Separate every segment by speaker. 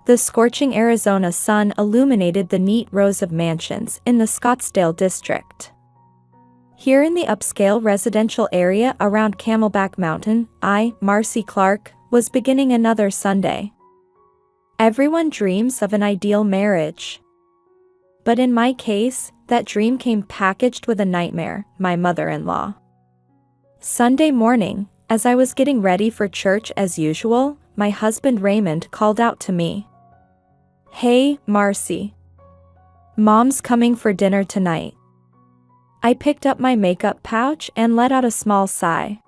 Speaker 1: The scorching Arizona sun illuminated the neat rows of mansions in the Scottsdale district. Here in the upscale residential area around Camelback Mountain, I, Marcy Clark, was beginning another Sunday. Everyone dreams of an ideal marriage. But in my case, that dream came packaged with a nightmare, my mother-in-law. Sunday morning, as I was getting ready for church as usual, my husband Raymond called out to me. "Hey, Marcy. Mom's coming for dinner tonight." I picked up my makeup pouch and let out a small sigh.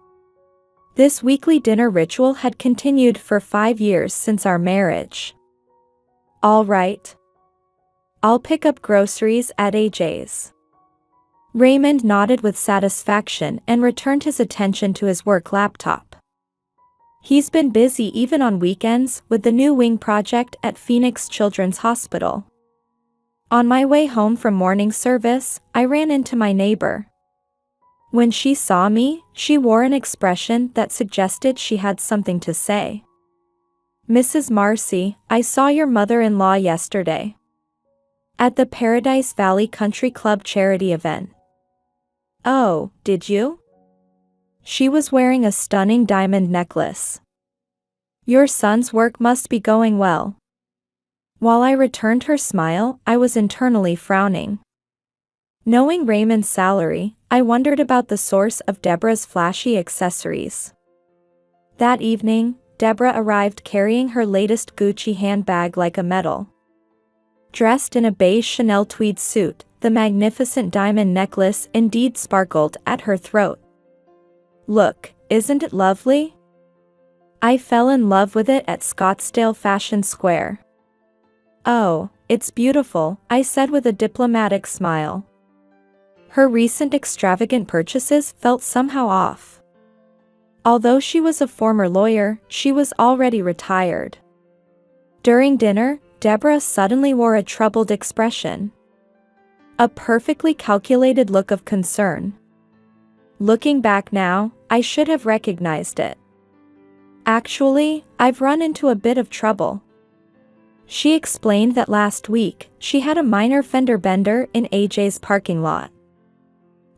Speaker 1: This weekly dinner ritual had continued for 5 years since our marriage. "All right. I'll pick up groceries at AJ's." Raymond nodded with satisfaction and returned his attention to his work laptop. He's been busy even on weekends with the new wing project at Phoenix Children's Hospital. On my way home from morning service, I ran into my neighbor. When she saw me, she wore an expression that suggested she had something to say. "Mrs. Marcy, I saw your mother-in-law yesterday at the Paradise Valley Country Club charity event." "Oh, did you?" She was wearing a stunning diamond necklace. "Your son's work must be going well." While I returned her smile, I was internally frowning. Knowing Raymond's salary, I wondered about the source of Deborah's flashy accessories. That evening, Deborah arrived carrying her latest Gucci handbag like a medal. Dressed in a beige Chanel tweed suit, the magnificent diamond necklace indeed sparkled at her throat. "Look, isn't it lovely?" I fell in love with it at Scottsdale Fashion Square. "Oh, it's beautiful," I said with a diplomatic smile. Her recent extravagant purchases felt somehow off. Although she was a former lawyer, she was already retired. During dinner, Deborah suddenly wore a troubled expression. A perfectly calculated look of concern. Looking back now, I should have recognized it. "Actually, I've run into a bit of trouble." She explained that last week, she had a minor fender bender in AJ's parking lot.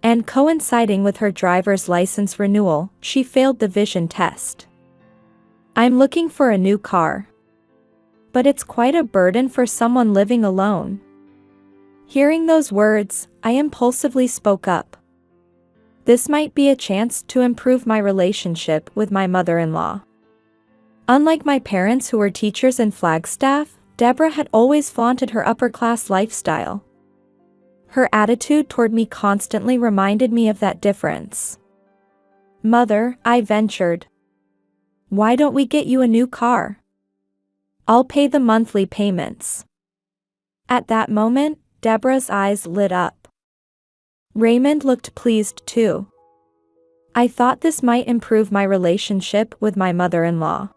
Speaker 1: And coinciding with her driver's license renewal, she failed the vision test. "I'm looking for a new car. But it's quite a burden for someone living alone." Hearing those words, I impulsively spoke up. This might be a chance to improve my relationship with my mother-in-law. Unlike my parents who were teachers in Flagstaff, Deborah had always flaunted her upper-class lifestyle. Her attitude toward me constantly reminded me of that difference. "Mother," I ventured. "Why don't we get you a new car? I'll pay the monthly payments." At that moment, Deborah's eyes lit up. Raymond looked pleased too. I thought this might improve my relationship with my mother-in-law.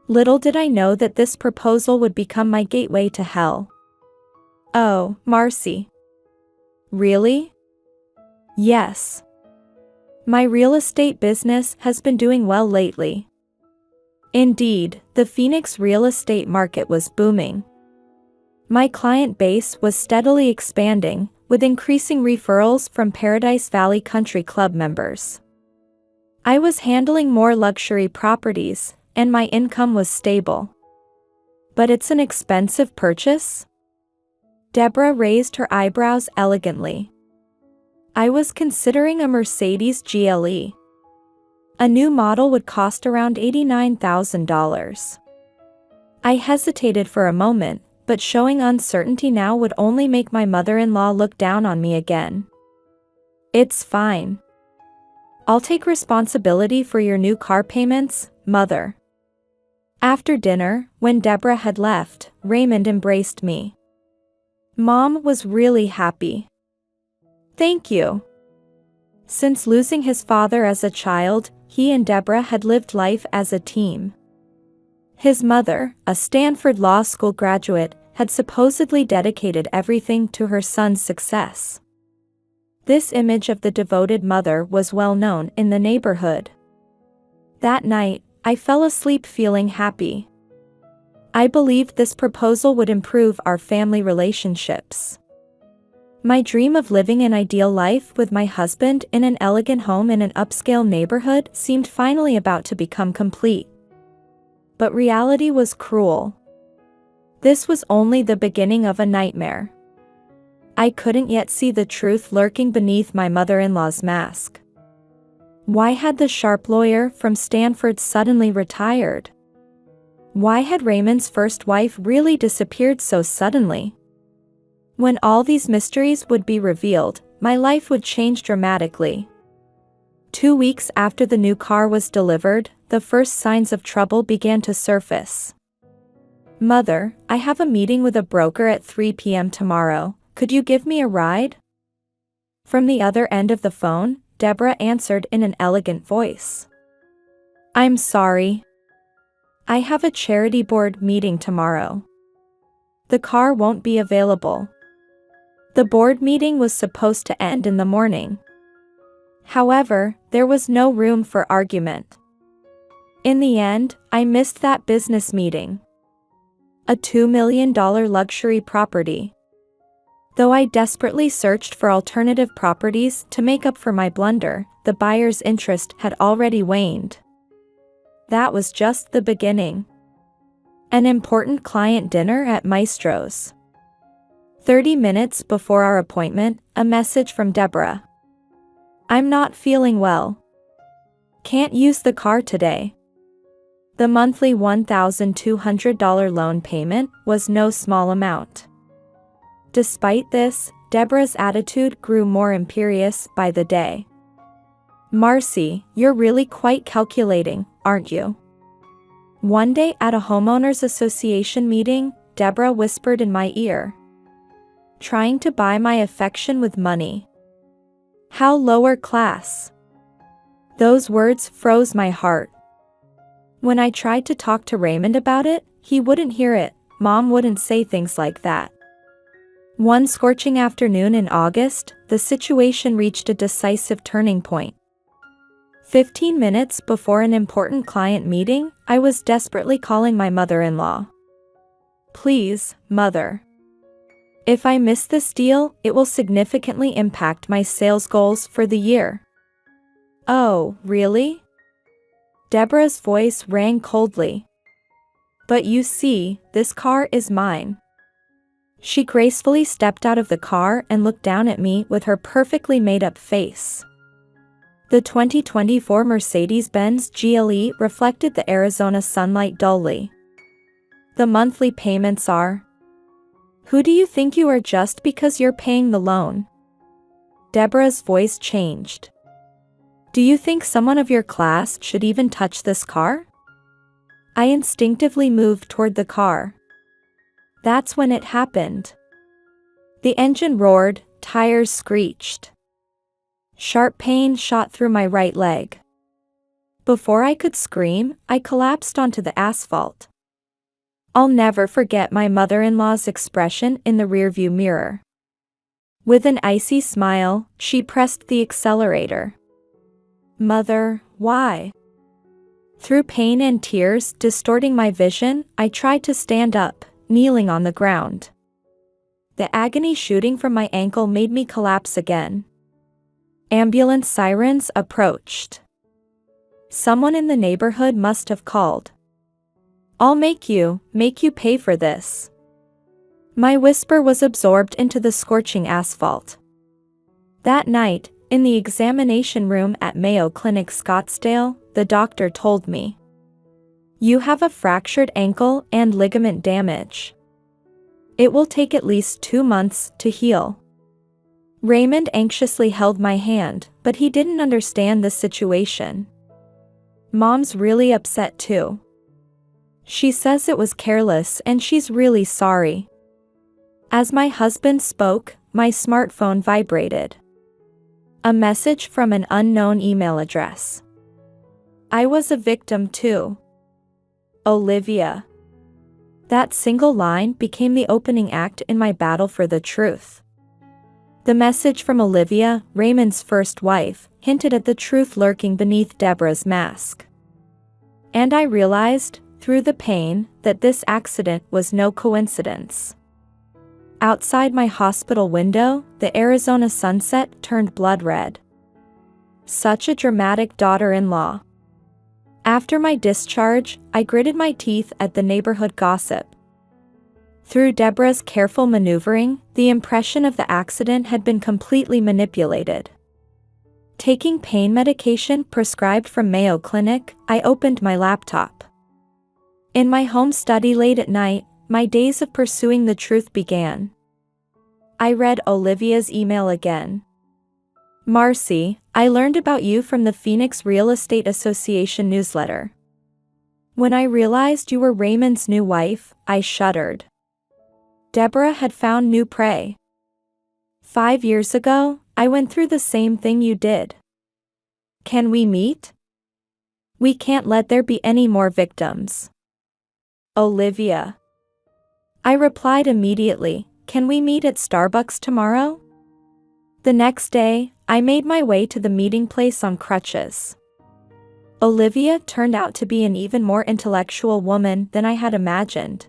Speaker 1: Little did I know that this proposal would become my gateway to hell. "Oh, Marcy. Really?" "Yes. My real estate business has been doing well lately." Indeed, the Phoenix real estate market was booming. My client base was steadily expanding, with increasing referrals from Paradise Valley Country Club members. I was handling more luxury properties, and my income was stable. "But it's an expensive purchase?" Deborah raised her eyebrows elegantly. "I was considering a Mercedes GLE. A new model would cost around $89,000. I hesitated for a moment, but showing uncertainty now would only make my mother-in-law look down on me again. "It's fine. I'll take responsibility for your new car payments, Mother." After dinner, when Deborah had left, Raymond embraced me. "Mom was really happy." "Thank you." Since losing his father as a child, he and Deborah had lived life as a team. His mother, a Stanford Law School graduate, had supposedly dedicated everything to her son's success. This image of the devoted mother was well known in the neighborhood. That night, I fell asleep feeling happy. I believed this proposal would improve our family relationships. My dream of living an ideal life with my husband in an elegant home in an upscale neighborhood seemed finally about to become complete. But reality was cruel. This was only the beginning of a nightmare. I couldn't yet see the truth lurking beneath my mother-in-law's mask. Why had the sharp lawyer from Stanford suddenly retired? Why had Raymond's first wife really disappeared so suddenly? When all these mysteries would be revealed, my life would change dramatically. 2 weeks after the new car was delivered, the first signs of trouble began to surface. "Mother, I have a meeting with a broker at 3 p.m. tomorrow. Could you give me a ride?" From the other end of the phone, Deborah answered in an elegant voice. "I'm sorry. I have a charity board meeting tomorrow. The car won't be available." The board meeting was supposed to end in the morning. However, there was no room for argument. In the end, I missed that business meeting. A $2 million luxury property. Though I desperately searched for alternative properties to make up for my blunder, the buyer's interest had already waned. That was just the beginning. An important client dinner at Maestro's. 30 minutes before our appointment, a message from Deborah. "I'm not feeling well. Can't use the car today." The monthly $1,200 loan payment was no small amount. Despite this, Deborah's attitude grew more imperious by the day. "Marcy, you're really quite calculating, aren't you?" One day at a homeowners association meeting, Deborah whispered in my ear. "Trying to buy my affection with money. How lower class." Those words froze my heart. When I tried to talk to Raymond about it, he wouldn't hear it. Mom wouldn't say things like that. One scorching afternoon in August, the situation reached a decisive turning point. 15 minutes before an important client meeting, I was desperately calling my mother-in-law. "Please, Mother. If I miss this deal, it will significantly impact my sales goals for the year." "Oh, really?" Deborah's voice rang coldly. "But you see, this car is mine." She gracefully stepped out of the car and looked down at me with her perfectly made-up face. The 2024 Mercedes-Benz GLE reflected the Arizona sunlight dully. "The monthly payments are..." "Who do you think you are just because you're paying the loan?" Deborah's voice changed. "Do you think someone of your class should even touch this car?" I instinctively moved toward the car. That's when it happened. The engine roared, tires screeched. Sharp pain shot through my right leg. Before I could scream, I collapsed onto the asphalt. I'll never forget my mother-in-law's expression in the rearview mirror. With an icy smile, she pressed the accelerator. "Mother, why?" Through pain and tears distorting my vision, I tried to stand up, kneeling on the ground. The agony shooting from my ankle made me collapse again. Ambulance sirens approached. Someone in the neighborhood must have called. "I'll make you pay for this." My whisper was absorbed into the scorching asphalt. That night, in the examination room at Mayo Clinic Scottsdale, the doctor told me, "You have a fractured ankle and ligament damage. It will take at least 2 months to heal." Raymond anxiously held my hand, but he didn't understand the situation. "Mom's really upset too. She says it was careless and she's really sorry." As my husband spoke, my smartphone vibrated. A message from an unknown email address. I was a victim too. Olivia. That single line became the opening act in my battle for the truth. The message from Olivia, Raymond's first wife, hinted at the truth lurking beneath Deborah's mask. And I realized, through the pain, that this accident was no coincidence. Outside my hospital window, the Arizona sunset turned blood red. Such a dramatic daughter-in-law. After my discharge, I gritted my teeth at the neighborhood gossip. Through Deborah's careful maneuvering, the impression of the accident had been completely manipulated. Taking pain medication prescribed from Mayo Clinic, I opened my laptop. In my home study late at night, my days of pursuing the truth began. I read Olivia's email again. "Marcy, I learned about you from the Phoenix Real Estate Association newsletter. When I realized you were Raymond's new wife, I shuddered. Deborah had found new prey. 5 years ago, I went through the same thing you did. Can we meet? We can't let there be any more victims. Olivia." I replied immediately, "Can we meet at Starbucks tomorrow?" The next day, I made my way to the meeting place on crutches. Olivia turned out to be an even more intellectual woman than I had imagined.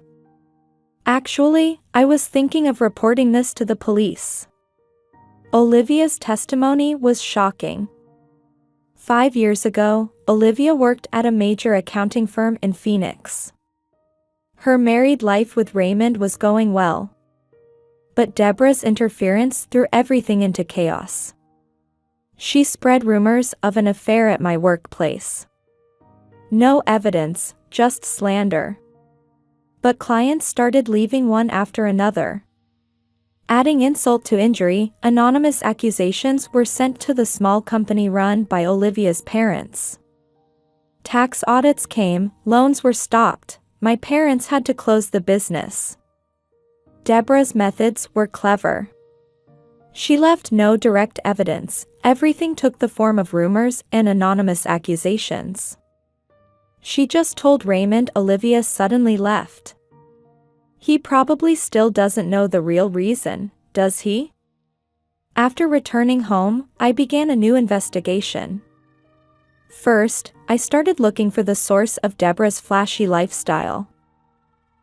Speaker 1: Actually, I was thinking of reporting this to the police. Olivia's testimony was shocking. 5 years ago, Olivia worked at a major accounting firm in Phoenix. Her married life with Raymond was going well. But Deborah's interference threw everything into chaos. She spread rumors of an affair at my workplace. No evidence, just slander. But clients started leaving one after another. Adding insult to injury, anonymous accusations were sent to the small company run by Olivia's parents. Tax audits came, loans were stopped, my parents had to close the business. Deborah's methods were clever. She left no direct evidence, everything took the form of rumors and anonymous accusations. She just told Raymond Olivia suddenly left. He probably still doesn't know the real reason, does he? After returning home, I began a new investigation. First, I started looking for the source of Deborah's flashy lifestyle.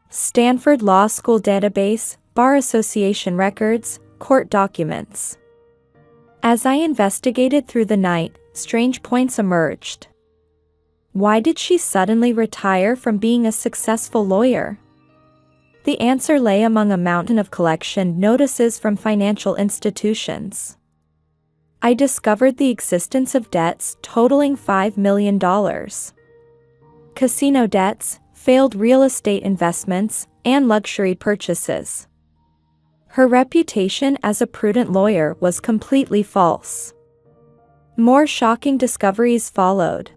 Speaker 1: Stanford Law School database, Bar Association records, court documents. As I investigated through the night, strange points emerged. Why did she suddenly retire from being a successful lawyer? The answer lay among a mountain of collection notices from financial institutions. I discovered the existence of debts totaling $5 million. Casino debts, failed real estate investments, and luxury purchases. Her reputation as a prudent lawyer was completely false. More shocking discoveries followed.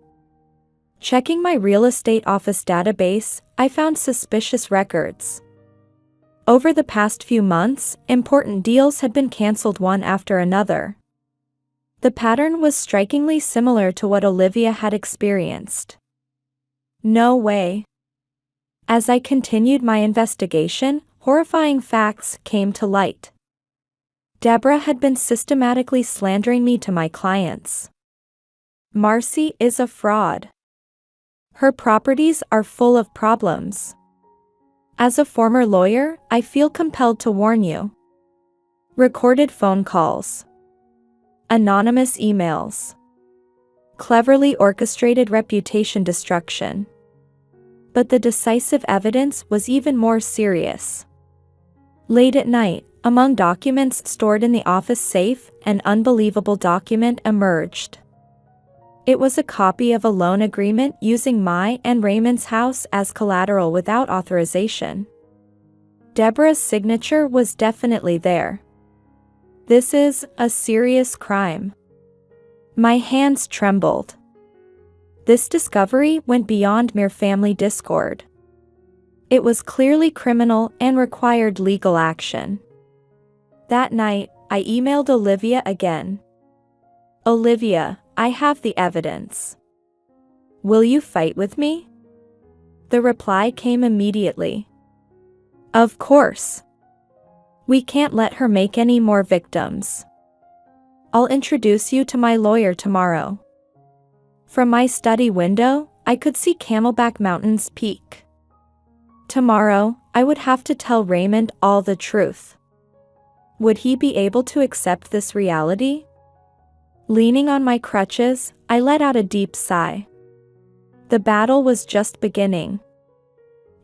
Speaker 1: Checking my real estate office database, I found suspicious records. Over the past few months, important deals had been canceled one after another. The pattern was strikingly similar to what Olivia had experienced. No way. As I continued my investigation, horrifying facts came to light. Deborah had been systematically slandering me to my clients. Marcy is a fraud. Her properties are full of problems. As a former lawyer, I feel compelled to warn you. Recorded phone calls. Anonymous emails. Cleverly orchestrated reputation destruction. But the decisive evidence was even more serious. Late at night, among documents stored in the office safe, an unbelievable document emerged. It was a copy of a loan agreement using my and Raymond's house as collateral without authorization. Deborah's signature was definitely there. This is a serious crime. My hands trembled. This discovery went beyond mere family discord. It was clearly criminal and required legal action. That night, I emailed Olivia again. Olivia, I have the evidence. Will you fight with me? The reply came immediately. Of course. We can't let her make any more victims. I'll introduce you to my lawyer tomorrow. From my study window, I could see Camelback Mountain's peak. Tomorrow, I would have to tell Raymond all the truth. Would he be able to accept this reality? Leaning on my crutches, I let out a deep sigh. The battle was just beginning.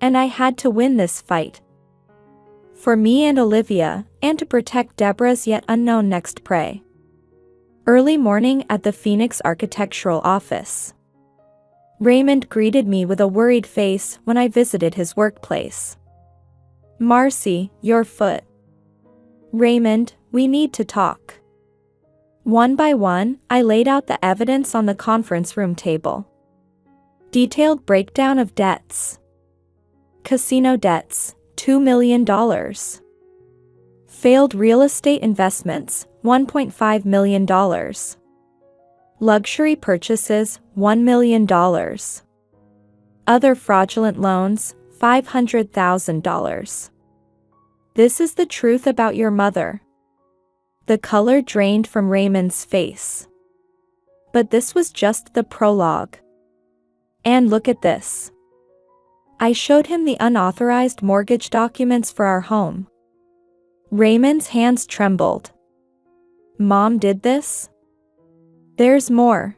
Speaker 1: And I had to win this fight. For me and Olivia, and to protect Deborah's yet unknown next prey. Early morning at the Phoenix Architectural Office. Raymond greeted me with a worried face when I visited his workplace. "Marcy, your foot." "Raymond, we need to talk." One by one, I laid out the evidence on the conference room table. Detailed breakdown of debts. Casino debts, $2 million. Failed real estate investments, $1.5 million. Luxury purchases, $1 million. Other fraudulent loans, $500,000. This is the truth about your mother. The color drained from Raymond's face. But this was just the prologue. And look at this. I showed him the unauthorized mortgage documents for our home. Raymond's hands trembled. "Mom did this?" "There's more."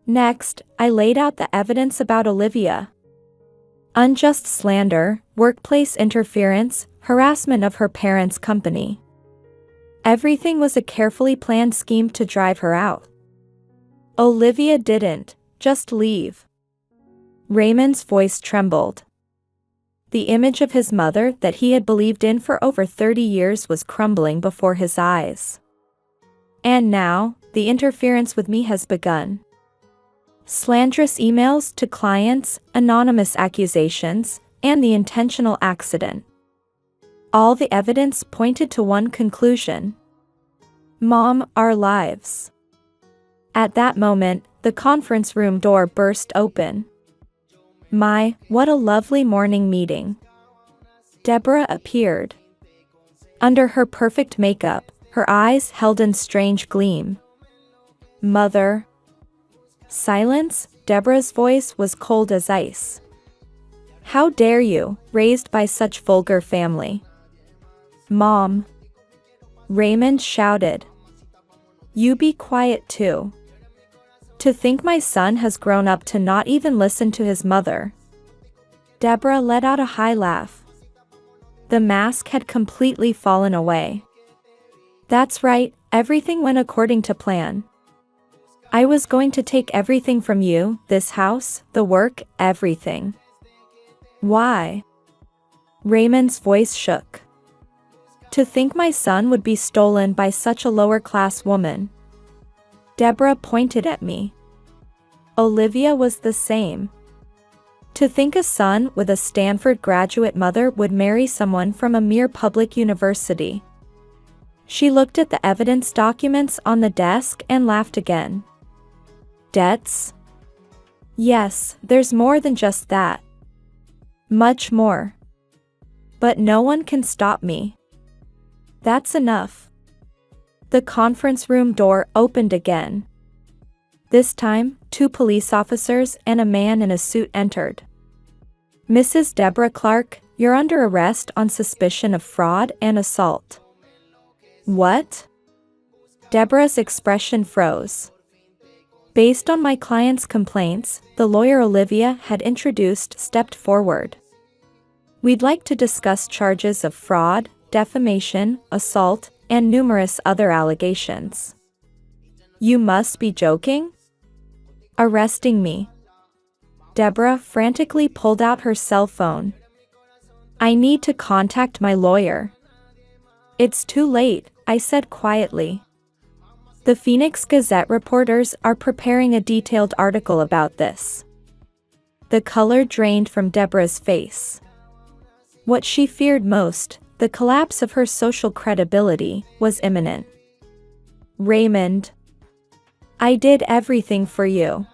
Speaker 1: Next, I laid out the evidence about Olivia. Unjust slander, workplace interference, harassment of her parents' company. Everything was a carefully planned scheme to drive her out. Olivia didn't just leave. Raymond's voice trembled. The image of his mother that he had believed in for over 30 years was crumbling before his eyes. And now, the interference with me has begun. Slanderous emails to clients, anonymous accusations, and the intentional accident. All the evidence pointed to one conclusion. Mom, our lives. At that moment, the conference room door burst open. My, what a lovely morning meeting. Deborah appeared. Under her perfect makeup, her eyes held in strange gleam. "Mother." Silence, Deborah's voice was cold as ice. "How dare you, raised by such vulgar family." "Mom." Raymond shouted. "You be quiet too. To think my son has grown up to not even listen to his mother." Deborah let out a high laugh. The mask had completely fallen away. "That's right, everything went according to plan. I was going to take everything from you, this house, the work, everything." "Why?" Raymond's voice shook. "To think my son would be stolen by such a lower-class woman." Deborah pointed at me. Olivia was the same. To think a son with a Stanford graduate mother would marry someone from a mere public university. She looked at the evidence documents on the desk and laughed again. "Debts? Yes, there's more than just that. Much more. But no one can stop me. That's enough." The conference room door opened again. This time, 2 police officers and a man in a suit entered. "Mrs. Deborah Clark, you're under arrest on suspicion of fraud and assault." "What?" Deborah's expression froze. Based on my client's complaints, the lawyer Olivia had introduced stepped forward. "We'd like to discuss charges of fraud, defamation, assault, and numerous other allegations." "You must be joking?" "Arresting me." Deborah frantically pulled out her cell phone. "I need to contact my lawyer." "It's too late," I said quietly. "The Phoenix Gazette reporters are preparing a detailed article about this." The color drained from Deborah's face. What she feared most, the collapse of her social credibility, was imminent. "Raymond. I did everything for you."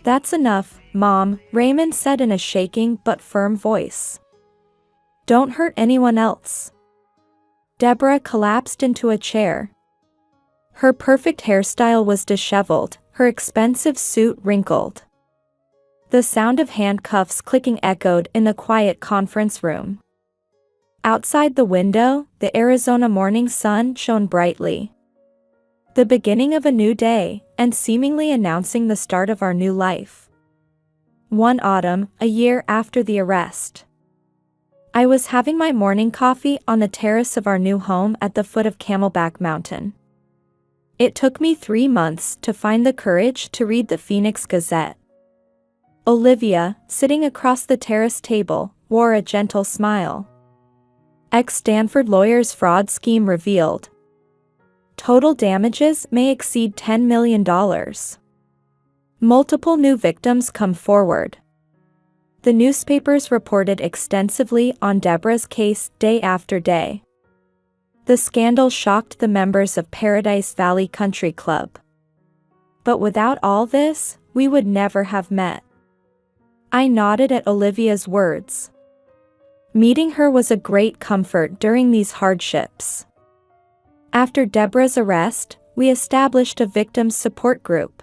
Speaker 1: "That's enough, Mom," Raymond said in a shaking but firm voice. "Don't hurt anyone else." Deborah collapsed into a chair. Her perfect hairstyle was disheveled, her expensive suit wrinkled. The sound of handcuffs clicking echoed in the quiet conference room. Outside the window, the Arizona morning sun shone brightly. The beginning of a new day, and seemingly announcing the start of our new life. One autumn, a year after the arrest. I was having my morning coffee on the terrace of our new home at the foot of Camelback Mountain. It took me 3 months to find the courage to read the Phoenix Gazette. Olivia, sitting across the terrace table, wore a gentle smile. Ex-Stanford lawyer's fraud scheme revealed. Total damages may exceed $10 million. Multiple new victims come forward. The newspapers reported extensively on Deborah's case day after day. The scandal shocked the members of Paradise Valley Country Club. But without all this, we would never have met. I nodded at Olivia's words. Meeting her was a great comfort during these hardships. After Deborah's arrest, we established a victims support group.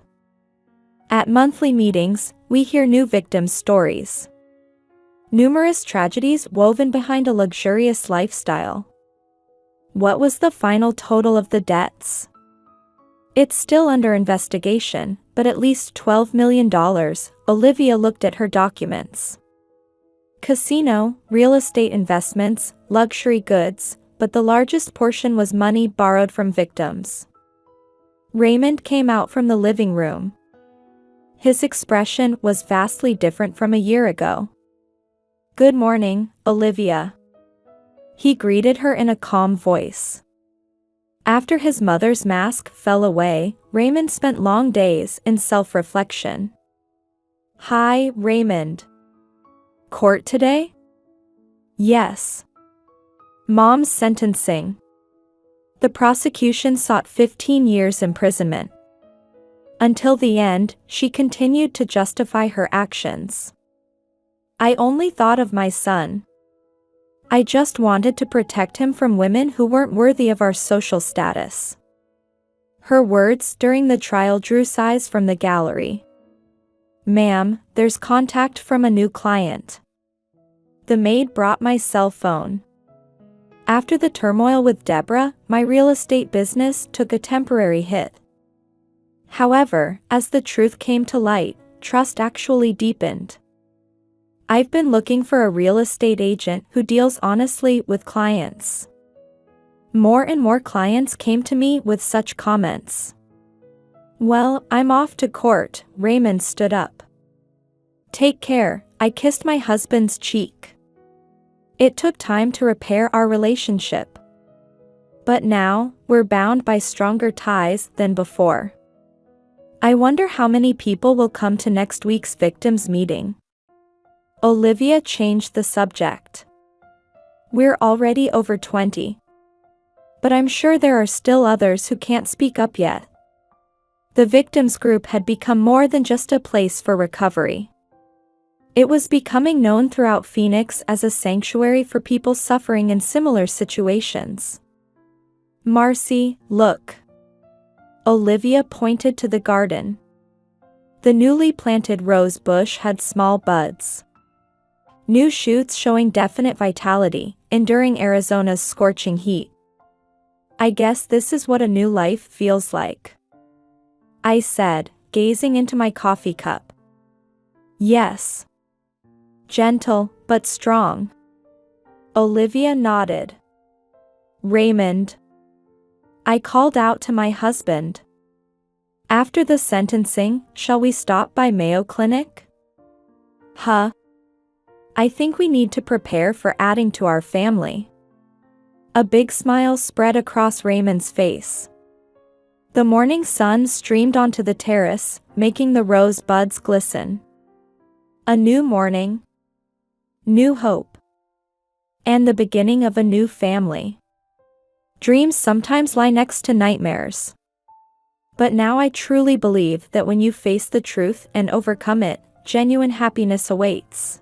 Speaker 1: At monthly meetings, we hear new victims' stories. Numerous tragedies woven behind a luxurious lifestyle. What was the final total of the debts? It's still under investigation, but at least $12 million. Olivia looked at her documents. Casino, real estate investments, luxury goods, but the largest portion was money borrowed from victims. Raymond came out from the living room. His expression was vastly different from a year ago. "Good morning, Olivia." He greeted her in a calm voice. After his mother's mask fell away, Raymond spent long days in self-reflection. "Hi, Raymond. Court today?" "Yes." "Mom's sentencing." The prosecution sought 15 years imprisonment. Until the end, she continued to justify her actions. "I only thought of my son. I just wanted to protect him from women who weren't worthy of our social status." Her words during the trial drew sighs from the gallery. "Ma'am, there's contact from a new client." The maid brought my cell phone. After the turmoil with Deborah, my real estate business took a temporary hit. However, as the truth came to light, trust actually deepened. I've been looking for a real estate agent who deals honestly with clients. More and more clients came to me with such comments. "Well, I'm off to court." Raymond stood up. "Take care." I kissed my husband's cheek. It took time to repair our relationship. But now, we're bound by stronger ties than before. I wonder how many people will come to next week's victims meeting. Olivia changed the subject. "We're already over 20. But I'm sure there are still others who can't speak up yet." The victims group had become more than just a place for recovery. It was becoming known throughout Phoenix as a sanctuary for people suffering in similar situations. "Marcy, look." Olivia pointed to the garden. The newly planted rose bush had small buds. New shoots showing definite vitality, enduring Arizona's scorching heat. "I guess this is what a new life feels like," I said, gazing into my coffee cup. "Yes. Gentle, but strong." Olivia nodded. "Raymond." I called out to my husband. "After the sentencing, shall we stop by Mayo Clinic?" "Huh? I think we need to prepare for adding to our family." A big smile spread across Raymond's face. The morning sun streamed onto the terrace, making the rose buds glisten. A new morning. New hope. And the beginning of a new family. Dreams sometimes lie next to nightmares. But now I truly believe that when you face the truth and overcome it, genuine happiness awaits.